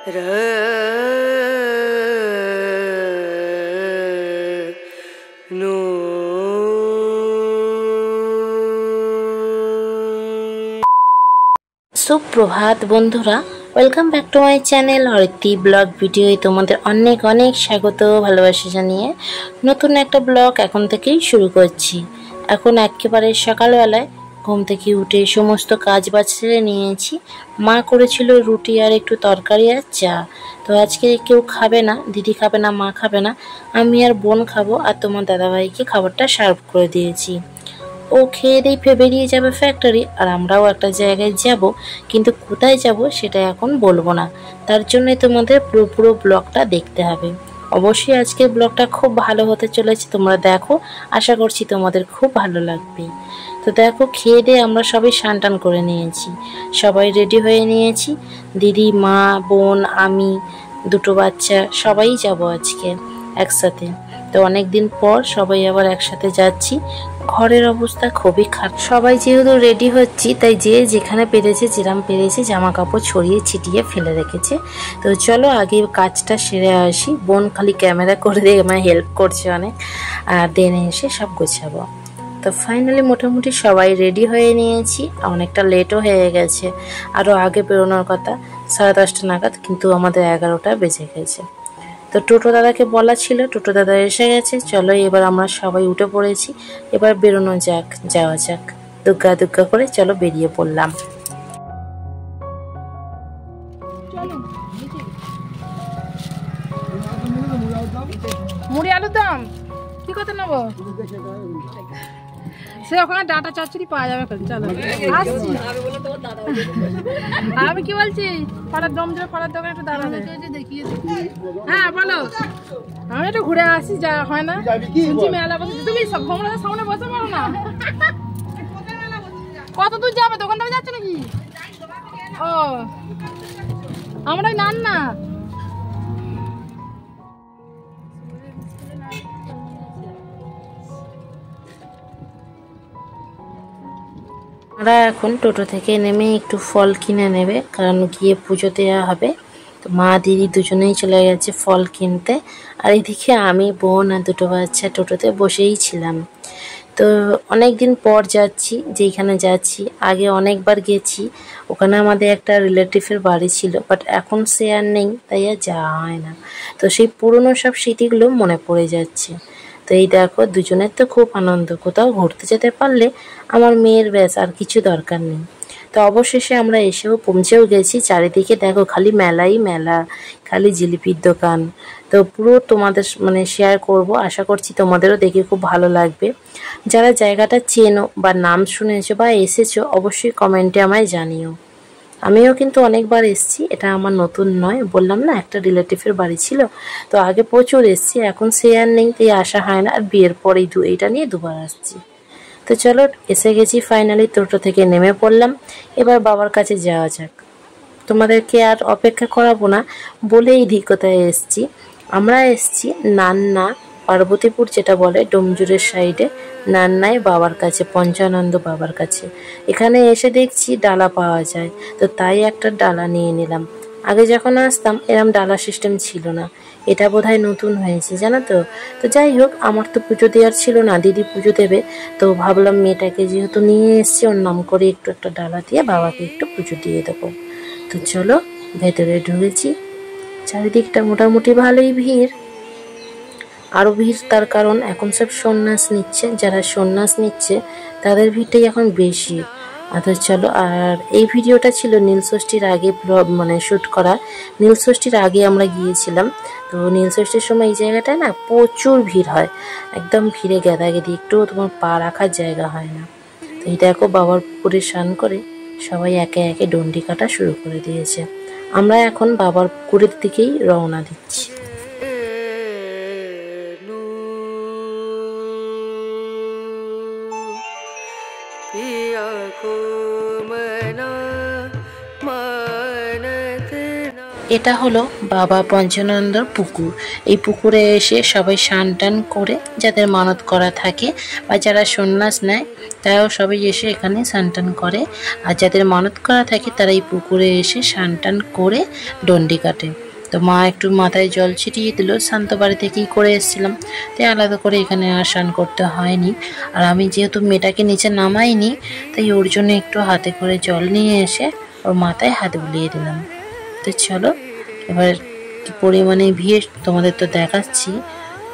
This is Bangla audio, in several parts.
সুপ্রভাত বন্ধুরা, welcome back to my channel Aritri blog ভিডিওয় তোমাদের অনেক অনেক স্বাগত ভালোবাসা জানিয়ে নতুন একটা ব্লগ এখন থেকেই শুরু করছি। এখন একেবারে সকালবেলায় ঘুম থেকে উঠে সমস্ত কাজ বাজ সেরে নিয়েছি। মা করেছিল রুটি আর একটু তরকারি আর চা। তো আজকে কেউ খাবে না, দিদি খাবে না, মা খাবে না, আমি আর বোন খাবো। আর তোমার দাদাভাইকে খাবারটা সার্ভ করে দিয়েছি। ও খেয়ে দিয়ে বেরিয়ে যাবে ফ্যাক্টরি, আর আমরাও একটা জায়গায় যাব, কিন্তু কোথায় যাব সেটা এখন বলবো না। তার জন্য তোমাদের পুরো ব্লগটা দেখতে হবে। অবশ্যই আজকের ব্লগটা খুব ভালো হতে চলেছে, তোমরা দেখো, আশা করছি তোমাদের খুব ভালো লাগবে। তো দেখো, খেয়ে দিয়ে আমরা সবাই স্নান করে নিয়েছি, সবাই রেডি হয়ে নিয়েছি। দিদি, মা, বোন, আমি, দুটো বাচ্চা সবাই যাব আজকে একসাথে। তো অনেক দিন পর সবাই আবার একসাথে যাচ্ছি। ঘরের অবস্থা খুবই খারাপ, সবাই যেহেতু রেডি হচ্ছি তাই যে যেখানে পেরেছে যেরাম পেরেছে জামা কাপড় ছড়িয়ে ছিটিয়ে ফেলে রেখেছে। তো চলো আগে কাজটা সেরে আসি। বোন খালি ক্যামেরা করে দিয়ে আমায় হেল্প করছে অনেক, আর দেনে এসে সব গোছাবো। তো ফাইনালি মোটামুটি সবাই রেডি হয়ে নিয়েছি, অনেকটা লেটও হয়ে গেছে, আরও আগে বেরোনোর কথা 10:30 নাগাদ, কিন্তু আমাদের 11টা বেজে গেছে। তো টোটো দাদাকে বলা ছিল, টোটো দাদা এসে গেছে। চলো এবার আমরা সবাই উঠে পড়েছি, এবার বেরোনো যাক, যাওয়া যাক। দুগ্গা দুগ্গা করে চলো বেরিয়ে পড়লাম। মুড়ি আলুর দাম কি কত নেবো? সে ওখানে ডাটা চচ্চড়ি পাওয়া যাবে। চলো আসছি। আমি কি বলছি, পাড়ার দমজোর পাড়ার দোকানে একটু দাঁড়াবে। হ্যাঁ বলো, আমি একটু ঘুরে আসি, যা হয় না শুনছি মেলা বসে। তুমি ভ্রমণের সামনে বসে পারো না? কত দূর যাবে? দোকানদারে যাচ্ছে নাকি? ও আমরা নান না। আমরা এখন টোটো থেকে নেমে একটু ফল কিনে নেবে, কারণ গিয়ে পুজো দেওয়া হবে। তো মা দিদি দুজনেই চলে গেছে ফল কিনতে, আর এদিকে আমি, বোন আর দুটো বাচ্চা টোটোতে বসেই ছিলাম। তো অনেক দিন পর যাচ্ছি, যেখানে যাচ্ছি আগে অনেকবার গেছি। ওখানে আমাদের একটা রিলেটিভের বাড়ি ছিল, বাট এখন সে আর নেই, তাই আর যাওয়া হয় না। তো সেই পুরনো সব স্মৃতিগুলো মনে পড়ে যাচ্ছে। তো এই দেখো, দুজনের তো খুব আনন্দ, কোথাও ঘুরতে যেতে পারলে আমার মেয়ের ব্যাস আর কিছু দরকার নেই। তো অবশেষে আমরা এসেও পৌঁছেও গেছি। চারিদিকে দেখো খালি মেলাই মেলা, খালি জিলিপির দোকান। তো পুরো তোমাদের শেয়ার করব, আশা করছি তোমাদেরও দেখে খুব ভালো লাগবে। যারা জায়গাটা চেনো বা নাম শুনেছো বা এসেছো, অবশ্যই কমেন্টে আমায় জানিও। আমিও কিন্তু অনেকবার এসেছি, এটা আমার নতুন নয়। বললাম না, একটা রিলেটিভের বাড়ি ছিল, তো আগে প্রচুর এসেছি, এখন সে আর নেই, তাই আসা হয় না। আর বিয়ের পরে এইটা নিয়ে দুবার আসছি। তো চলো এসে গেছি ফাইনালি, টোটো থেকে নেমে পড়লাম। এবার বাবার কাছে যাওয়া যাক। তোমাদেরকে আর অপেক্ষা করাবো না, বলেই দিই কোথায় এসছি। আমরা এসছি নান্না, পার্বতীপুর যেটা বলে, ডোমজুরের সাইডে নান্নায় বাবার কাছে, পঞ্চানন্দ বাবার কাছে। এখানে এসে দেখছি ডালা পাওয়া যায়, তো তাই একটা ডালা নিয়ে নিলাম। আগে যখন আসতাম এরম ডালা সিস্টেম ছিল না, এটা বোধহয় নতুন হয়েছে, জানো তো। তো যাই হোক, আমার তো পুজো দেওয়ার ছিল না, দিদি পুজো দেবে। তো ভাবলাম মেয়েটাকে যেহেতু নিয়ে এসছি, ওর নাম করে একটু একটা ডালা দিয়ে বাবাকে একটু পুজো দিয়ে দেবো। তো চলো ভেতরে ঢুকেছি। চারিদিকটা মোটামুটি ভালোই ভিড়, আরও ভিড় তার কারণ এখন সব সন্ন্যাস নিচ্ছে। যারা সন্ন্যাস নিচ্ছে তাদের ভিড়টাই এখন বেশি। আচ্ছা চলো, আর এই ভিডিওটা ছিল নীলষষ্ঠীর আগে শ্যুট করা। নীলষষ্ঠীর আগে আমরা গিয়েছিলাম। তো নীলষষ্ঠীর সময় এই জায়গাটায় না প্রচুর ভিড় হয়, একদম ভিড়ে গেদাগেদি, একটুও তোমার পা রাখার জায়গা হয় না। তো এই দেখো, বাবার পুকুরে স্নান করে সবাই একে একে ডন্ডি কাটা শুরু করে দিয়েছে। আমরা এখন বাবার পুকুরের দিকেই রওনা দিচ্ছি। এটা হলো বাবা পঞ্চানন্দর পুকুর। এই পুকুরে এসে সবাই স্নান টান করে, যাদের মানত করা থাকে বা যারা সন্ন্যাস নেয় তারাও সবাই এসে এখানে স্নান টান করে। আর যাদের মানত করা থাকে তারা এই পুকুরে এসে স্নান টান করে ডন্ডি কাটে। তো মা একটু মাথায় জল ছিটিয়ে দিল, শান্ত বাড়ি থেকেই করে এসেছিলাম, তাই আলাদা করে এখানে আর স্নান করতে হয়নি। আর আমি যেহেতু মেয়েটাকে নিচে নামাইনি, তাই ওর জন্য একটু হাতে করে জল নিয়ে এসে ওর মাথায় হাত বুলিয়ে দিলাম। তো চলো এবার কি পরিমাণে ভিড় তোমাদের তো দেখাচ্ছি।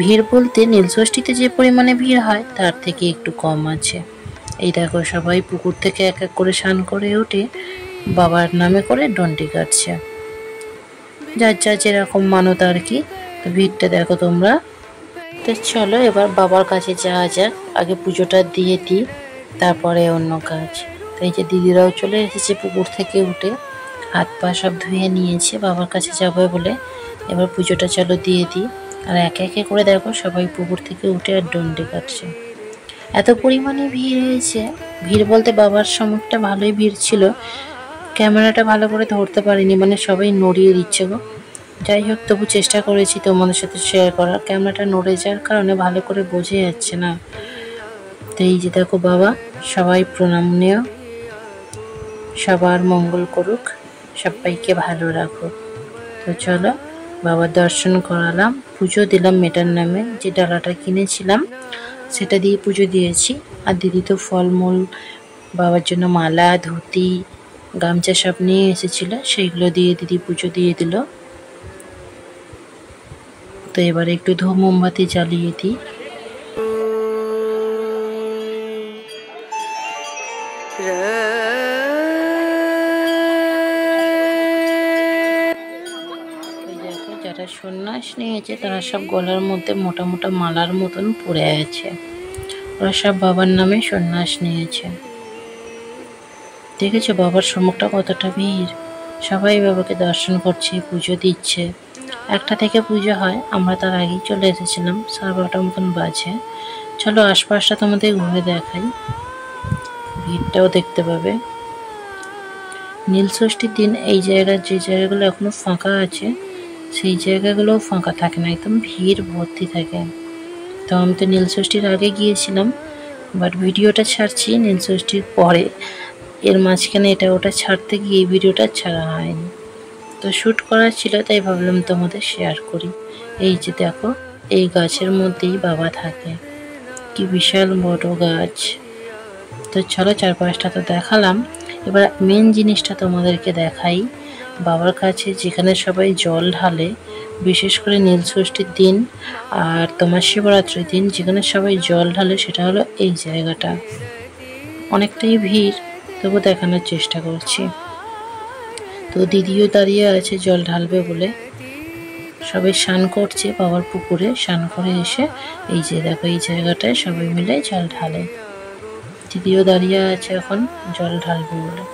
ভিড় বলতে নীলষষ্ঠীতে যে পরিমাণে ভিড় হয় তার থেকে একটু কম আছে। এই দেখো সবাই পুকুর থেকে এক এক করে স্নান করে উঠে বাবার নামে করে ডন্ডি কাটছে, যার যার যেরকম মানত আর কি। তো ভিড়টা দেখো তোমরা। তো চলো এবার বাবার কাছে যাওয়া যাক, আগে পুজোটা দিয়ে দিই, তারপরে অন্য কাজ। তো এই যে দিদিরাও চলে এসেছে পুকুর থেকে উঠে, হাত পা সব ধুয়ে নিয়েছে বাবার কাছে যাবে বলে। এবার পুজোটা চলো দিয়ে দিই। আর একে একে করে দেখো সবাই পুকুর থেকে উঠে আর ডন্ডি কাটছে। এত পরিমাণে ভিড় হয়েছে, ভিড় বলতে বাবার সময়টা ভালোই ভিড় ছিল, ক্যামেরাটা ভালো করে ধরতে পারিনি, মানে সবাই নড়িয়ে দিচ্ছে গো। যাই হোক তবু চেষ্টা করেছি তোমাদের সাথে শেয়ার করার, ক্যামেরাটা নড়ে যাওয়ার কারণে ভালো করে বোঝা যাচ্ছে না। তো এই যে দেখো বাবা, সবাই প্রণাম নিও, সবার মঙ্গল করুক, সবাইকে ভালো রাখো। তো চলো বাবার দর্শন করালাম, পুজো দিলাম মেটার নামে। যে ডালাটা কিনেছিলাম সেটা দিয়ে পুজো দিয়েছি। আর দিদি তো ফলমূল, বাবার জন্য মালা, ধুতি, গামছা সব নিয়ে এসেছিল, সেইগুলো দিয়ে দিদি পুজো দিয়ে দিল। তো এবারে একটু ধূপ মোমবাতি জ্বালিয়ে দিই। যারা সন্ন্যাস নিয়েছে তারা সব গলার মধ্যে মোটা মোটা মালার মতন পরে আছে, ওরা সব বাবার নামে সন্ন্যাস নিয়েছে। দেখেছো বাবার সম্মুখটা কতটা ভিড়, সবাই বাবাকে দর্শন করছে, পুজো দিচ্ছে। 1টা থেকে পুজো হয়, আমরা তার আগেই চলে এসেছিলাম, 12:30 মতন বাজে। চলো আশপাশটা তোমাদের ঘুরে দেখাই, ভিড়টাও দেখতে পাবে। নীলষষ্ঠীর দিন এই জায়গার যে জায়গাগুলো এখনো ফাঁকা আছে সেই জায়গাগুলোও ফাঁকা থাকে না, একদম ভিড় ভর্তি থাকে। তো আমি তো নীলষষ্ঠীর আগে গিয়েছিলাম, বাট ভিডিওটা ছাড়ছি নীলষষ্ঠীর পরে। এর মাঝখানে এটা ওটা ছাড়তে গিয়ে এই ভিডিওটা ছাড়া হয়নি, তো শ্যুট করা ছিল তাই ভাবলাম তোমাদের শেয়ার করি। এই যে দেখো এই গাছের মধ্যেই বাবা থাকে, কি বিশাল বড় গাছ। তো চলো চারপাশটা তো দেখালাম, এবার মেন জিনিসটা তোমাদেরকে দেখাই। বাবার কাছে যেখানে সবাই জল ঢালে, বিশেষ করে নীলষষ্ঠীর দিন আর তোমার শিবরাত্রির দিন যেখানে সবাই জল ঢালে, সেটা হলো এই জায়গাটা। অনেকটাই ভিড়, তবু দেখানোর চেষ্টা করছি। তো দিদিও দাঁড়িয়ে আছে জল ঢালবে বলে, সবাই স্নান করছে বাবার পুকুরে। স্নান করে এসে এই যে দেখো এই জায়গাটায় সবাই মিলে জল ঢালে, দিদিও দাঁড়িয়ে আছে এখন জল ঢালবে বলে।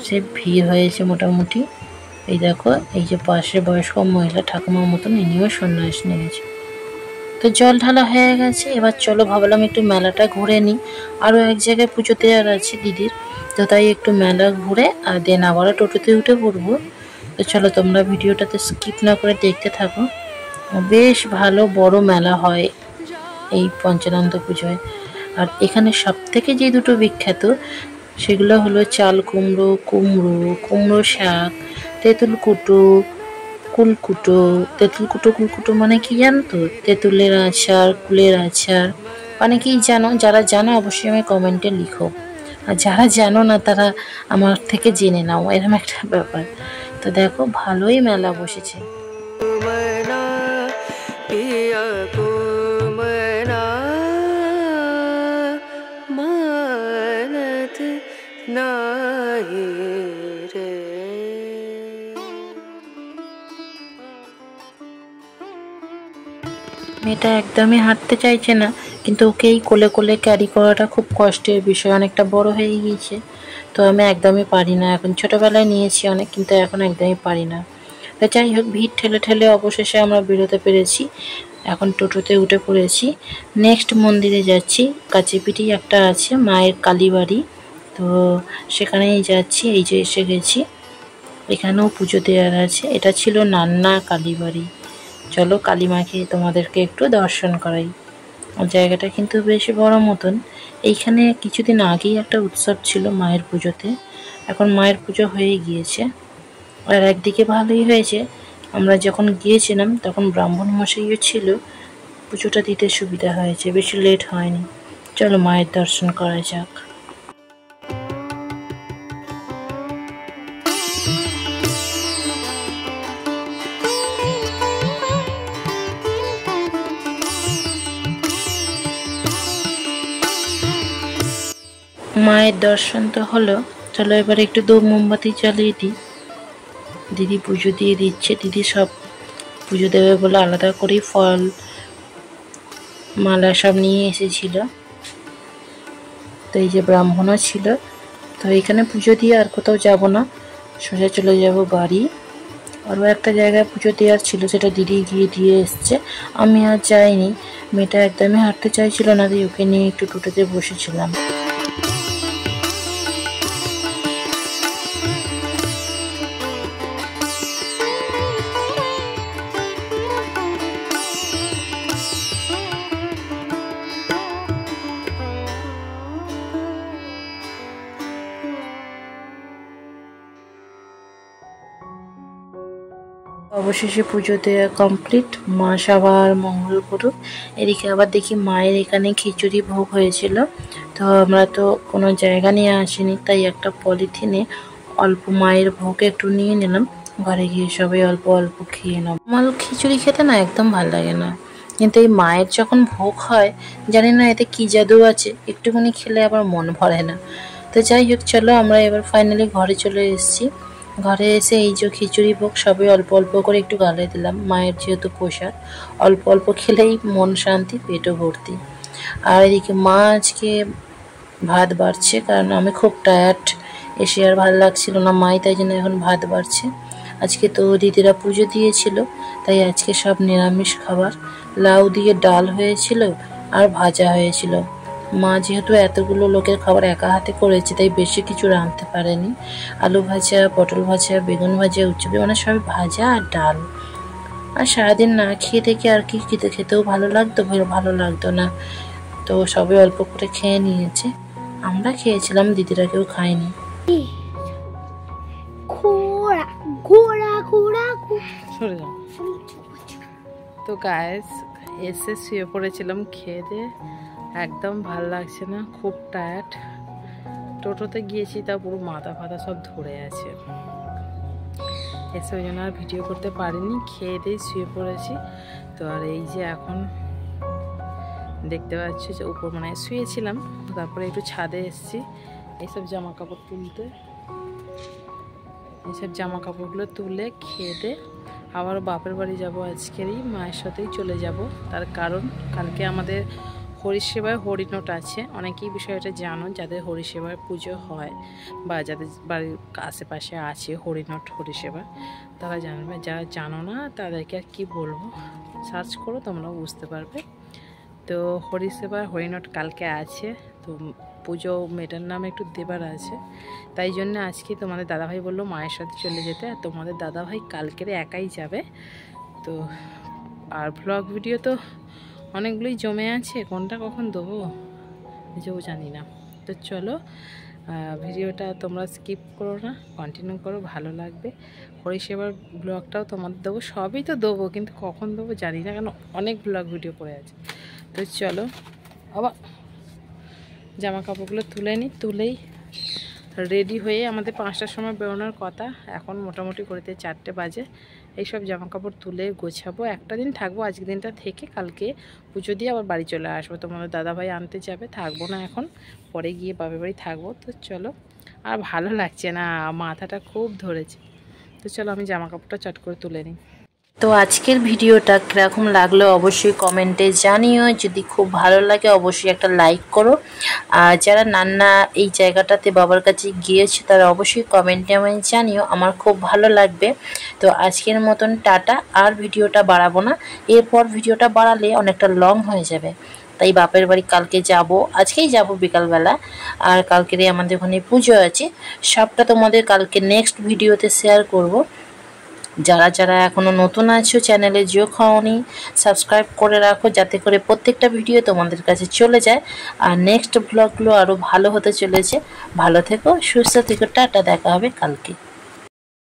সে ভিড় হয়েছে মোটামুটি। এই দেখো এই যে পাশে বয়স্ক মহিলা ঠাকুমার মতন, ইনিও সন্ন্যাস নিয়েছে। তো জল ঢালা হয়ে গেছে, এবার চলো ভাবলাম একটু মেলাটা ঘুরে নিই, আরও এক জায়গায় পুজো দেওয়ার আছে দিদির, তো তাই একটু মেলা ঘুরে আর দেন আবারও টোটোতে উঠে পড়বো। তো চলো তোমরা ভিডিওটাতে স্কিপ না করে দেখতে থাকো। বেশ ভালো বড় মেলা হয় এই পঞ্চানন্দ পুজোয়। আর এখানে সব থেকে যে দুটো বিখ্যাত সেগুলো হলো চাল কুমড়ো, কুমড়ো শাক, তেঁতুল কুটো, কুলকুটো। তেঁতুল কুটো কুলকুটো মানে কি জানো তো? তেঁতুলের আচার, কুলের আচার, মানে কি জানো? যারা জানো অবশ্যই আমি কমেন্টে লিখো, আর যারা জানো না তারা আমার থেকে জেনে নাও, এরকম একটা ব্যাপার। তো দেখো ভালোই মেলা বসেছে। মেয়েটা একদমই হাঁটতে চাইছে না, কিন্তু ওকেই কোলে কোলে ক্যারি করাটা খুব কষ্টের বিষয়, অনেকটা বড় হয়ে গিয়েছে। তো আমি একদমই পারি না এখন, ছোটোবেলায় নিয়েছি অনেক, কিন্তু এখন একদমই পারি না। তো যাই হোক ভিড় ঠেলে ঠেলে অবশেষে আমরা বেরোতে পেরেছি, এখন টোটোতে উঠে পড়েছি। নেক্সট মন্দিরে যাচ্ছি, কাছেপিঠি একটা আছে মায়ের কালীবাড়ি, তো সেখানেই যাচ্ছি। এই যে এসে গেছি, এখানেও পুজো দেওয়ার আছে। এটা ছিল নান্না কালীবাড়ি। চলো কালীমাকে তোমাদেরকে একটু দর্শন করাই। জায়গাটা কিন্তু বেশ বড় মতন। এইখানে কিছুদিন আগেই একটা উৎসব ছিল মায়ের পুজোতে, এখন মায়ের পুজো হয়ে গিয়েছে। আর একদিকে ভালোই হয়েছে, আমরা যখন গিয়েছিলাম তখন ব্রাহ্মণ মশাইও ছিল, পুজোটা দিতে সুবিধা হয়েছে, বেশি লেট হয়নি। চলো মায়ের দর্শন করা যাক। মায়ের দর্শন তো হলো, চলো এবার একটু ধূপ মোমবাতি জ্বালিয়ে দিই। দিদি পুজো দিয়ে দিচ্ছে। দিদি সব পুজো দেবে বলে আলাদা করেই ফল মালা সব নিয়ে এসেছিল। তো এই যে ব্রাহ্মণও ছিল। তো এখানে পুজো দিয়ে আর কোথাও যাব না, সোজা চলে যাব বাড়ি। আরও একটা জায়গায় পুজো দেওয়ার ছিল, সেটা দিদি গিয়ে দিয়ে এসছে, আমি আর যাইনি। মেয়েটা একদমই হাঁটতে চাইছিল না, দিয়ে ওকে নিয়ে একটু টোটোতে বসেছিলাম। অবশেষে পুজো দেওয়া কমপ্লিট। মা সবার মঙ্গল করুক। এদিকে আবার দেখি মায়ের এখানে খিচুড়ি ভোগ হয়েছিল। তো আমরা তো কোনো জায়গা নিয়ে আসিনি, তাই একটা পলিথিনে অল্প মায়ের ভোগ একটু নিয়ে নিলাম। ঘরে গিয়ে সবাই অল্প অল্প খেয়ে নেব। আমার খিচুড়ি খেতে না একদম ভালো লাগে না, কিন্তু এই মায়ের যখন ভোগ হয়, জানি না এতে কি জাদু আছে, একটুখানি খেলে আবার মন ভরে না। তো যাই হোক, চলো আমরা এবার ফাইনালি ঘরে চলে এসেছি। ঘরে এসে এই যে খিচুড়ি ভোগ সবাই অল্প অল্প করে একটু গালে দিলাম। মায়ের যেহেতু প্রসাদ, অল্প অল্প খেলেই মন শান্তি, পেটও ভর্তি। আর এদিকে মা আজকে ভাত বাড়ছে, কারণ আমি খুব টায়ার্ড, এসে আর ভালো লাগছিল না মাই, তাই জন্য এখন ভাত বাড়ছে। আজকে তো দিদিরা পুজো দিয়েছিল, তাই আজকে সব নিরামিষ খাবার। লাউ দিয়ে ডাল হয়েছিল আর ভাজা হয়েছিল। মা যেহেতু এতগুলো লোকের খাবার একা হাতে করেছে, তাই বেশি কিছু রাঁধতে পারেনি। আলু ভাজা, পটল ভাজা, বেগুন ভাজা, উচ্ছে, মানে সব ভাজা আর ডাল। আর সারাদিন না খেয়ে থেকে আর কি খেতেও ভালো লাগতো, ভালো লাগতো না। তো সবাই অল্প করে খেয়ে নিয়েছে। আমরা খেয়েছিলাম, দিদিরা কেউ খায়নি। তো গাইস এসে শুয়ে পড়েছিলাম খেয়ে দিয়ে, একদম ভাল লাগছে না, খুব টায়ার্ড। টোটোতে গিয়েছি, তা পুরো মাথা ফাতা সব ধরে আছে। এসে ওই জন্য আর ভিডিও করতে পারিনি, খেয়ে দিয়ে শুয়ে পড়েছি। তো আর এই যে এখন দেখতে পাচ্ছি যে উপর মানে শুয়েছিলাম, তারপরে একটু ছাদে এসেছি এইসব জামা কাপড় তুলতে। এইসব জামা কাপড়গুলো তুলে খেয়ে দিয়ে আবার বাপের বাড়ি যাব। আজকেরই মায়ের সাথেই চলে যাব, তার কারণ কালকে আমাদের হরিসেবায় হরিণট আছে। অনেকেই বিষয়টা জানো, যাদের হরিসেবায় পুজো হয় বা যাদের বাড়ির আশেপাশে আছে হরিণট হরিসেবা, তারা জানবে। যারা জানো না তাদেরকে আর কি বলবো, সার্চ করো তোমরাও বুঝতে পারবে। তো হরিসেবা হরিণট কালকে আছে, তো পুজো মেয়েটার নামে একটু দেবার আছে, তাই জন্য আজকে তোমাদের দাদাভাই বললো মায়ের সাথে চলে যেতে। আর তোমাদের দাদাভাই কালকেরে একাই যাবে। তো আর ব্লগ ভিডিও তো অনেকগুলোই জমে আছে, কোনটা কখন দেবো নিজেও জানি না। তো চলো ভিডিওটা তোমরা স্কিপ করো না, কন্টিনিউ করো, ভালো লাগবে। হরিসেবার ব্লগটাও তোমাদের দেবো, সবই তো দেবো, কিন্তু কখন দেবো জানি না, কারণ অনেক ব্লগ ভিডিও পড়ে আছে। তো চলো আবার জামা কাপড়গুলো তুলে নিই, তুলেই রেডি হয়ে আমাদের 5টার সময় বেরোনোর কথা, এখন মোটামুটি করতে 4টে বাজে। এইসব জামা কাপড় তুলে গোছাবো, একটা দিন থাকবো, আজকের দিনটা থেকে কালকে পুজো দিয়ে আবার বাড়ি চলে আসবো। তোমাদের দাদাভাই আনতে যাবে, থাকবো না এখন, পরে গিয়ে বাপের বাড়ি থাকবো। তো চলো, আর ভালো লাগছে না, মাথাটা খুব ধরেছে। তো চলো আমি জামা কাপড়টা চট করে তুলে নিই। তো আজকের ভিডিওটা কীরকম লাগলো অবশ্যই কমেন্টে জানিও। যদি খুব ভালো লাগে অবশ্যই একটা লাইক করো। আর যারা নান্না এই জায়গাটাতে বাবার কাছে গিয়েছে তারা অবশ্যই কমেন্টে আমায় জানিও, আমার খুব ভালো লাগবে। তো আজকের মতন টাটা, আর ভিডিওটা বাড়াবো না, এরপর ভিডিওটা বাড়ালে অনেকটা লং হয়ে যাবে। তাই বাপের বাড়ি কালকে যাব, আজকেই যাব বিকালবেলা। আর কালকেরই আমাদের ওখানে পুজো আছে, সবটা তোমাদের কালকে নেক্সট ভিডিওতে শেয়ার করব। যারা যারা এখনও নতুন আছো চ্যানেলে যেও খাওনি, সাবস্ক্রাইব করে রাখো যাতে করে প্রত্যেকটা ভিডিও তোমাদের কাছে চলে যায়। আর নেক্সট ব্লগগুলো আরও ভালো হতে চলেছে। ভালো থেকো, সুস্থ থেকো, টাটা, দেখা হবে কালকে।